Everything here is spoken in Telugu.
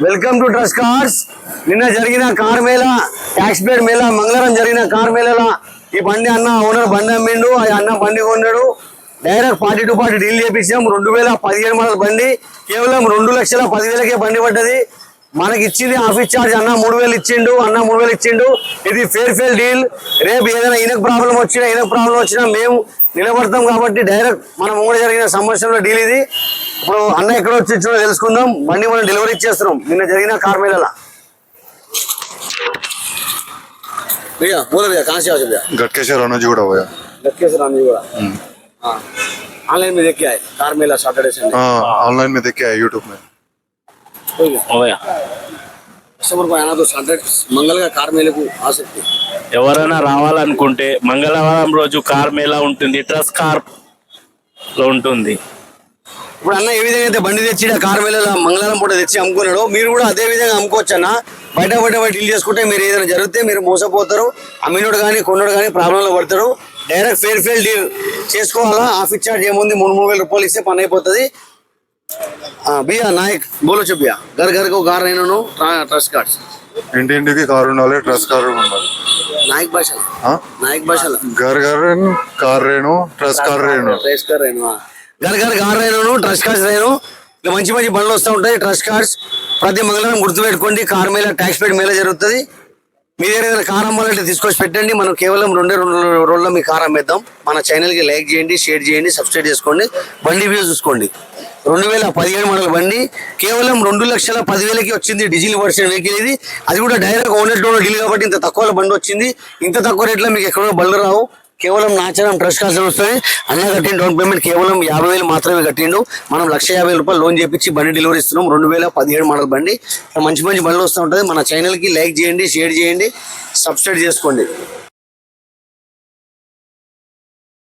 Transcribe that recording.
Welcome to trust cars. నిన్న జరిగిన కార్ మేళా, ట్యాక్స్ పేడ్ మేళా, మంగళవారం జరిగిన కార్ మేళాలో ఈ బండి అన్న ఓనర్ బండి అమ్మిండు. ఆ అన్న బండి కొన్నాడు. డైరెక్ట్ 40 to 40 డీల్ చేపించాం. 2017 మోడల్ బండి కేవలం 2,10,000కే బండి పడ్డది. మనకి ఇచ్చింది ఆఫీస్ చార్జ్ అన్న 3,000 ఇచ్చిండు. అన్న 3,000 ఇచ్చిండు. ఇది ఫేర్ డీల్. రేపు ఏదైనా ఈయనకు ప్రాబ్లం వచ్చినా మేము నిలబడతాం కాబట్టి డైరెక్ట్ మన ముందు జరిగిన సమస్యలో డీల్ ఇది. ఇప్పుడు అన్న ఎక్కడ వచ్చి ఇచ్చినో తెలుసుకుందాం. బండి మనం డెలివరీ ఇచ్చేస్తున్నాం నిన్న జరిగిన కార్ మేళాలో. भैया बोलो भैया कहाँ से आओ भैया? गटकेश्वर अनुजगुड़ा भैया। गटकेश्वर अनुजगुड़ा। हाँ ऑनलाइन में देख के आए कार मेला सैटरडे संडे? हाँ ऑनलाइन में देख के आए यूट्यूब में। हो गया कस्टमर को आना तो सैटरडे मंगल का कार मेले को आ सकते. ఎవరైనా రావాలనుకుంటే మంగళవారం రోజు కార్ మేళా ఉంటుంది. ట్రస్ట్ కార్ లో ఉంటుంది. ఇప్పుడు అన్న ఏ విధంగా అయితే బండి తెచ్చి కార్ మేళలో మంగళవారం పూట తెచ్చి అమ్ముకున్నాడు, మీరు కూడా అదే విధంగా అమ్ముకోవచ్చు అన్న. బయట డీల్ చేసుకుంటే మీరు ఏదైనా జరిగితే మీరు మోసపోతారు. అమ్మినోడు కానీ కొన్నాడు కానీ ప్రాబ్లంలో పడతాడు. డైరెక్ట్ ఫేర్ డీల్ చేసుకోవాలా. ఆఫీస్ చార్జ్ ఏముంది 3,000 రూపాయలు ఇస్తే పని అయిపోతుంది. భయ్యా నాయక్ బోలో భయ్యా घर को कार रहना ट्रस्ट कार्ड्स ఇంటింటికి కారు ఉండాలి, ట్రస్ట్ కారు ఉండాలి. నాయక్ భాషలో घर కార్ రేణు, ట్రస్ట్ కార్ రేణు. घर కార్ రేణు, ట్రస్ట్ కార్డ్స్ రేణు. ఇలా మంచి బండ్లు వస్తూ ఉంటాయి. ట్రస్ట్ కార్డ్స్ ప్రతి మంగళవారం గుర్తుపెట్టుకోండి. కార్ మేళ, ట్యాక్స్ పేడ్ మేళ జరుగుతుంది. మీ దగ్గర ఏదైనా కార్ అమ్మాలంటే తీసుకొచ్చి పెట్టండి. మనం కేవలం 2 రోజుల్లో మీ కార్ అమ్మేద్దాం. మన ఛానల్కి లైక్ చేయండి, షేర్ చేయండి, సబ్స్క్రైబ్ చేసుకోండి. బండి వ్యూ చూసుకోండి. 2017 మోడల్ బండి కేవలం 2,10,000కి వచ్చింది. డీజిల్ వర్షన్ వెహికల్ ఇది. అది కూడా డైరెక్ట్ ఓనర్ డీల్ కాబట్టి ఇంత తక్కువ బండి వచ్చింది. ఇంత తక్కువ రేట్లో మీకు ఎక్కడో బండ్లు రావు. కేవలం నాచారం ట్రస్ట్ కార్డ్స్ వస్తుంది. అన్న కట్టిన డౌన్ పేమెంట్ కేవలం 50,000 మాత్రమే కట్టిండు. మనం 1,50,000 రూపాయలు లోన్ చేపించి బండి డెలివరీ ఇస్తున్నాం. 2017 మోడల్ బండి. మంచి బండ్లు వస్తూ ఉంటుంది. మన ఛానల్కి లైక్ చేయండి, షేర్ చేయండి, సబ్స్క్రైబ్ చేసుకోండి.